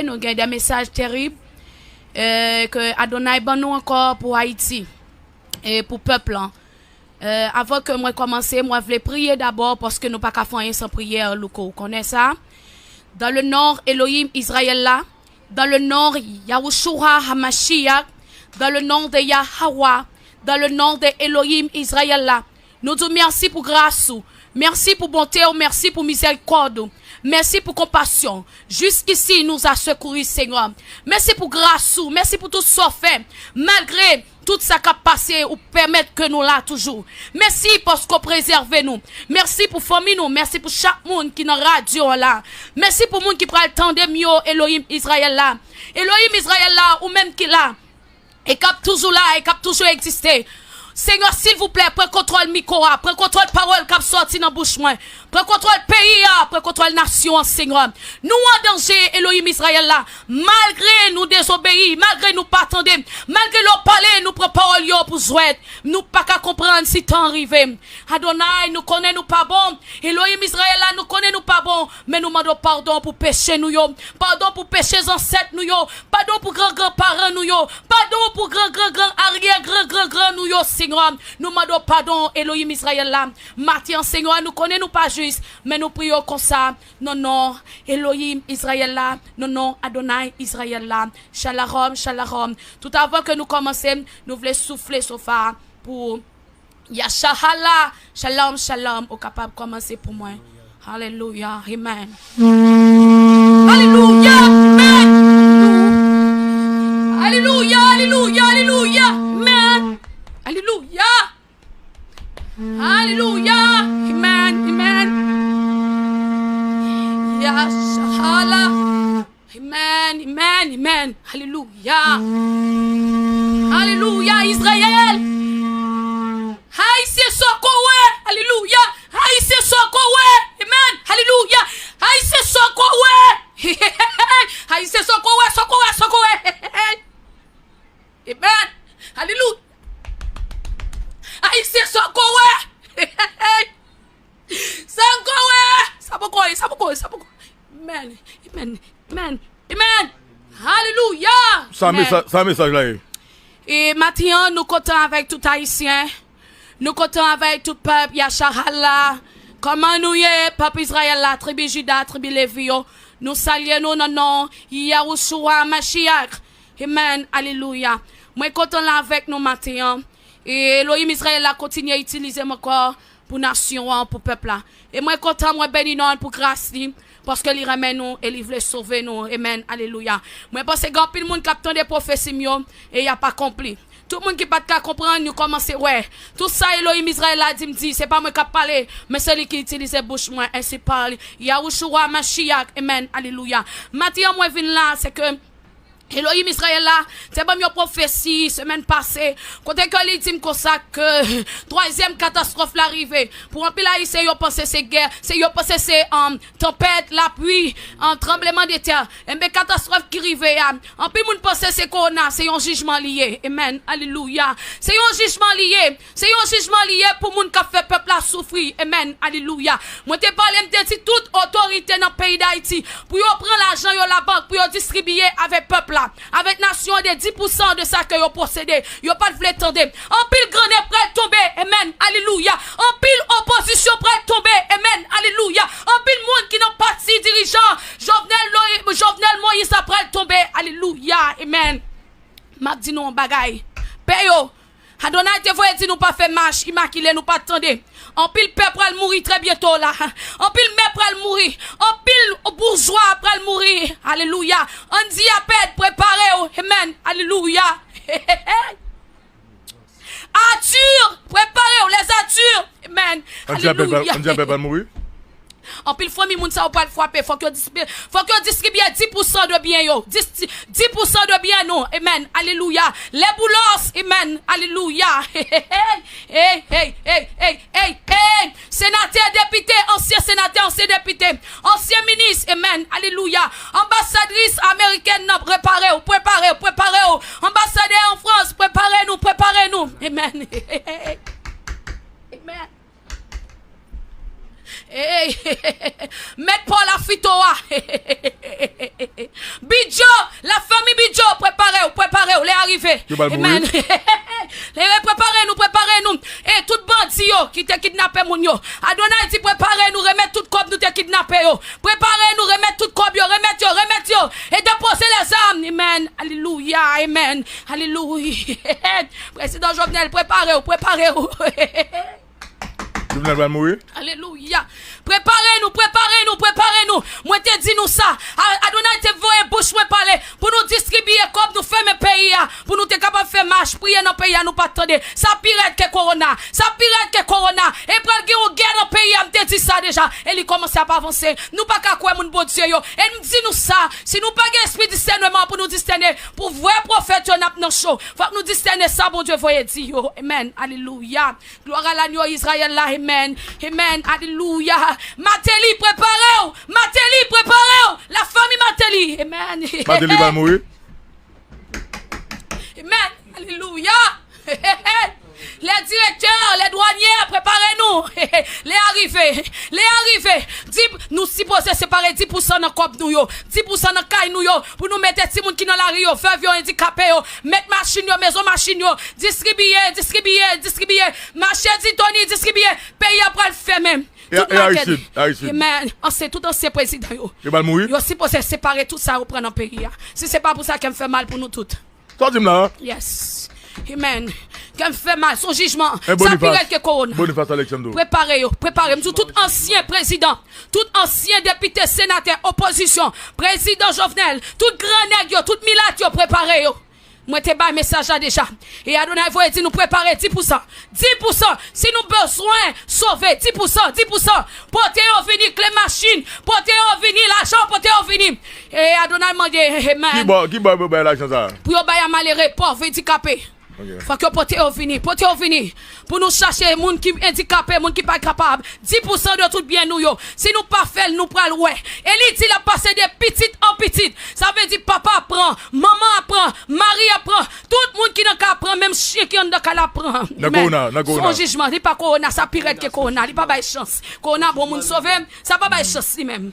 nous avons des messages terribles que Adonai ban nous encore pour Haïti et pour le peuple. Avant que moi commence, moi je voulais prier d'abord parce que nous pas qu'à faire rien sans prière. Vous connaissez ça? Dans le nord, Elohim Israël là. Dans le nord, Yahushua Hamashiach. Dans le nom de Yahweh. Dans le nom de Elohim Israël là. Nous disons merci pour grâce. Merci pour bonté, merci pour miséricorde. Merci pour compassion. Jusqu'ici, nous a secouru, Seigneur. Merci pour grâce. Merci pour tout ce fait. Malgré tout ça qui a passé, ou permettre que nous là toujours. Merci parce qu'on préserve nous. Merci pour famille nous. Merci pour chaque monde qui est dans la radio là. Merci pour monde qui prend le temps de mieux Elohim Israël là. Elohim Israël là, ou même qui là. Et qui a toujours là, et qui a toujours existé. Seigneur, s'il vous plaît, prends contrôle micro, prends contrôle parole qui a sorti dans la bouche. Prends contrôle pays, prends contrôle nation, Seigneur. Nous en danger, Elohim Israël là. Malgré nous désobéir, malgré nous pas attendre, malgré nous parler, nous prenons parole pour jouer. Nous pas qu'à comprendre si temps arrivé. Adonai, nous connaissons nous pas bon. Elohim Israël là, nous connaissons nous pas bon. Mais nous demandons pardon pour pécher nous yo. Pardon pour pécher ancêtres nous yo. Pardon pour grand-parents nous yo. Pardon pour grand arrière-grand nous yo. Seigneur, nous demandons pardon, Elohim Israël là. Matin, Seigneur, nous connaissons pas juste, mais nous prions comme ça. Non, non, Elohim Israël là. Non, non, Adonai Israël là. Shalom, shalom. Tout avant que nous commencions, nous voulons souffler sofa pour Yashahala. Shalom, shalom. Au capable de commencer pour moi. Alléluia. Amen. Alléluia. Amen. Alléluia, alléluia, alléluia. Amen. Alléluia. Alléluia. Amen. Amen. Yashala. Amen. Amen. Amen. Alléluia. Alléluia. Israël. Haïtien sokowe. Alléluia. Haïtien sokowe. Amen. Alléluia. Haïtien sokowe. Haïtien sokowe. Sokowe. Sokowe. Amen. Alléluia. Haïtien sokowe. Sankowe. Sabokowe. Amen. Amen. Amen. Amen. Alléluia. Ça message là. Et maintenant, nous comptons avec tout haïtien. Nous comptons avec tout peuple Yashahala. Comment nous y est, peuple Israël là, tribu Juda, tribu Lévi. Nous saluons nous dans le nom Yahushua Mashiach. Amen. Alléluia. Moi content là avec nous maintenant. Et Elohim Israël a continué à utiliser mon corps pour nation, pour peuple là. Et moi content, moi béni non pour grâce parce que il ramène nous et il veut sauver nous. Amen. Alléluia. Moi parce que grand pile monde captant des prophéties et il a pas accompli. Tout le monde qui pas comprendre nous commencer ouais. Tout ça Elohim Israël a dit c'est pas moi qui parler mais celui qui utilise bouche moi ainsi parle. Yahushua Mashiach. Amen. Alléluia. Maintenant moi vinn là c'est que Elohim Israël là, c'est pas une prophétie semaine passée. Quand il dit comme ça que troisième catastrophe l'arrivée. Pour un pile haïtien, yo pensé c'est guerre, yo pensé c'est tempête, la pluie, tremblement de terre. Et bien catastrophe qui arrive en pile moun pensé c'est corona, c'est un jugement lié. Amen. Alléluia. C'est un jugement lié. C'est un jugement lié pour moun qui fait peuple à souffrir. Amen. Alléluia. Moi te parlé me dit toute autorité dans le pays d'Haïti pour yo prendre l'argent yo la banque pour yo distribuer avec peuple là. Avec nation de 10% de ça que vous possédez. Vous pas de vle tendre. En pile grenade prêt tomber. Amen. Alléluia. En pile opposition prêt tomber. Amen. Alléluia. En pile monde qui n'ont pas si dirigeant. Jovenel Moïse prêt tomber. Alléluia. Amen. M'a dit non bagay. Payo. Adonai te voye dit nous pas faire marche immaculée nous pas attendre. En pile peuple pral mourir très bientôt là. En pile mère pral mourir. En pile bourgeois pral mourir. Alléluia. On dit à peine préparez. Amen. Alléluia. Arthur, préparez les Arthur. Amen. Alléluia. On dit à peine mourir. En pile famille moun sa ou pas frapper faut que distribue 10% de bien yo 10% de bien non amen alléluia les boulos amen alléluia hey sénateur député ancien sénateur ancien député ancien ministre amen alléluia ambassadrice américaine préparez ambassadeur en France préparez-nous amen amen. Mettre Paul à Fitoa. Bidjo, la famille Bidjo, préparez-vous, les arrivés. Amen. Préparez-nous. Et tout bandit qui te kidnappé moun yo. Adonai dit préparez-nous, remettre tout corps nous te kidnappé yo. Préparez-nous, remettre tout corps yo, remettre yo. Et déposer les armes. Amen. Alléluia. Amen. Alléluia. Président Jovenel, préparez-vous. Jovenel va mourir? Alléluia. Préparez-nous. Moi te dis nous ça. Adonai te voye bouche moi parler pour nous distribuer comme nous faisons pays pour nous te capable faire marche prier dans pays nous pas attendre. Ça pire que corona. Et pour que guerre dans pays me te dit ça déjà et il commence à pas avancer. Nous pas qu'à quoi mon bon Dieu yo. Et nous dit nous ça, si nous pas esprit discernement pour nous discerner pour vrai prophète yo n'a chaud. Faut que nous discerner ça bon Dieu voye dire yo. Amen. Alléluia. Gloire à l'agneau Israël là. Amen. Alléluia. Matéli, préparez-vous. La famille Matéli. Amen. Matéli va mourir? Amen. Alléluia. Les directeurs, les douaniers, préparez-nous. Les arrivés. Nous supposons séparer 10% dans corps nous yo, 10% dans caille nous yo, pour nous mettre des gens qui dans la rue yo, faire vieux handicapé yo, mettre machine yo, maison machine yo, distribuer. Marché Tony, distribuer. Pays après le fait même. Amen. C'est tout ancien président yo. Il va mourir? Yo supposé séparer tout ça ou prendre un pays. Si c'est pas pour ça qu'elle me fait mal pour nous toutes. Ça dit là? Yes. Amen. Qu'elle me fait mal, son jugement. Ça pire que corona. Boniface Alexandre. Préparez. Tout ancien président, tout ancien député, sénateur, opposition, président Jovenel, tout grand nègre, tout milat, préparez. Moi, te bas message là déjà. Et Adonai voye dire nous préparer 10%. 10%. Si nous besoin sauver 10%. Portez au vini clé machine. Portez au vini l'argent. Portez au vini. Et Adonai m'a dit, amen. Qui va l'argent ça? Pour y bailler malheureux, pauvre, handicapé. Faut que portez au vini. Pour nous chercher les gens qui sont handicapés, les gens qui sont pas capables. 10% de tout bien nous yo. Si nous pas fait, nous prenons ouais. Et il dit, il a passé de petites en petites. Ça veut dire papa apprend, maman apprend, mari apprend. Tout le monde qui n'a qu'à apprendre, même chien qui n'a qu'à l'apprendre. Son jugement, il n'est pas corona, ça pire que corona. Il n'est pas de chance. Corona, bon, moun sauver, ça pas de chance lui-même.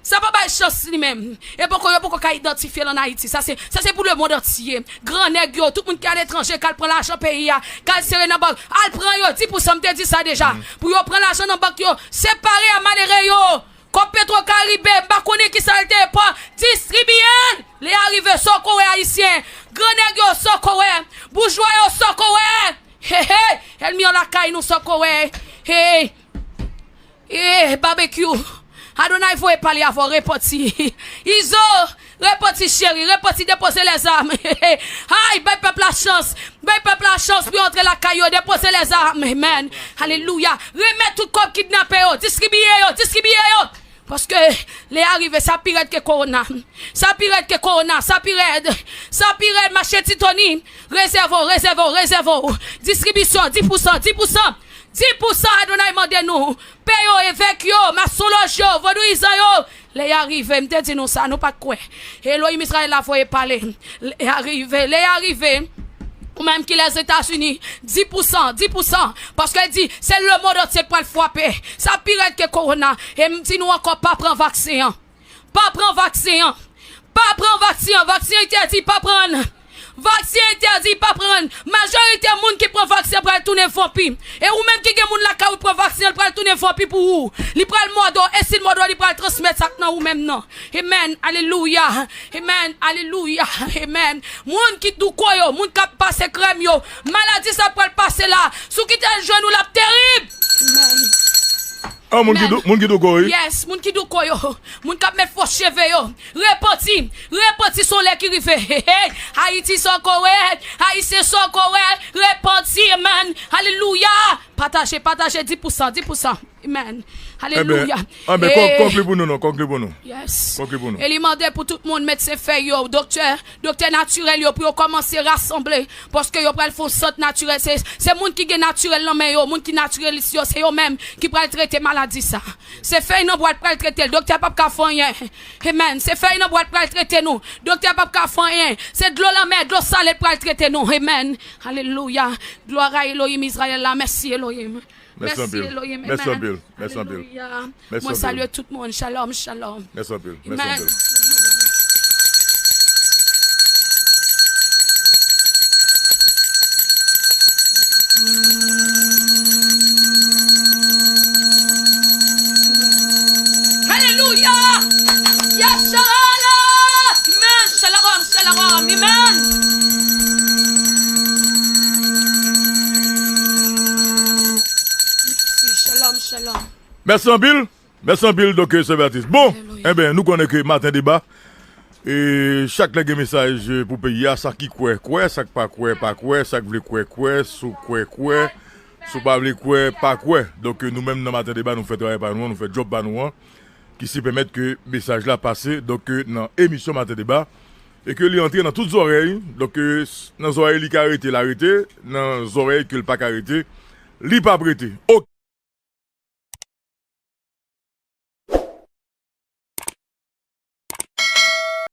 Ça va pas chance lui-même. Et pourquoi qu'on identifier en Haïti, ça c'est pour le monde entier. Grand nègre, tout le monde qui est à l'étranger, qui prend l'argent pays, qui serre dans banque, al prend yo 10% me dit ça déjà. Pour yo prendre l'argent dans banque yo, séparé à malheureux yo. Comme Petro Caribé, ba connait qui ça été pas distribuer. Les arrivés Sokowe haïtien, grand nègre Sokowe, bourgeois Sokowe. Elle mis en la caille nous Sokowe. Barbecue. Adonai faut parler avant reparti. Iso, reparti chéri, reparti déposer les armes. Aïe, ben peuple la chance. Puis entrer la caillou, déposer les armes. Amen. Alléluia. Remettre tout comme kidnappé yo, distribuer yo. Parce que les arrivés, ça pire que corona. Ça pire, marché Titoni. Réservons. Distribution, 10%. 10% Adonai mande nous. Payo évêque yo, maçonloge yo, vaudouisa yo. Les arrivés, m'te dit nous ça, nous pas quoi. Elohim Israël la voye parler. Les arrivés. Ou même qui les États-Unis, 10%. Parce qu'elle dit, c'est le monde entier pour le frapper. Ça pire que corona. Et me dit nous encore pas prendre vaccin. Vaccin interdit, pas prendre. Vaccin interdit, pas prendre. Majorité de monde qui prend vaccin pour le tourner vampire. Et ou même qui gen moun la ka ou prend vaccin pour le tourner vampire pour ou. Li pral modo, et si le modo li pral transmettre ça nan ou même non. Amen. Alléluia. Amen. Moun qui dou koyo, moun qui passe crème yo. Maladie ça pral passer là. Sou qui tel genou la terrible. Amen. Ah, moun ki do koyo. Yes, moun ki do koyo. Moun kap met faux cheveux yo. Repenti son lè qui rive. Haïti son correct. Haïti son correct. Repenti, amen. Alléluia. Partagez 10%. Amen. Alléluia. Conclue pour nous. Yes. Conclue pour nous. Et il demandait pour tout le monde médecin fait yo, docteur naturel yo pour commencer à rassembler parce que yo pral font centre naturel c'est monde qui est naturel non mais yo monde qui naturel ici c'est yo même qui pral traiter maladie ça. C'est fait non boîte pral traiter docteur pas ka faire rien. Amen. C'est fait non boîte pral traiter nous. Docteur pas ka faire rien. C'est de l'eau la mer, de l'eau salée pral traiter nous. Amen. Alléluia. Gloire à Elohim Israël là. Merci Elohim. Merci Elohim. Merci Bill. Moi salue tout le monde. Shalom. Merci Bill. Merci en pile. Merci en pile, donc, c'est Baptiste. Bon, Alléluia. eh bien, nous connaissons que matin débat. Et chaque message pour payer, ça qui quoi, ça qui pas quoi, ça qui veut quoi, sous quoi, sous pas veut pas quoi. Donc, nous-mêmes, dans matin débat, nous faisons travail par nous, nous faisons job par nous, qui se permettent que le message là passe, donc, dans l'émission matin débat. Et que lui entre dans toutes les oreilles, donc dans les oreilles qui arrêté, l'arrêté, dans les oreilles qui ne pas arrêté, lui pas prêté.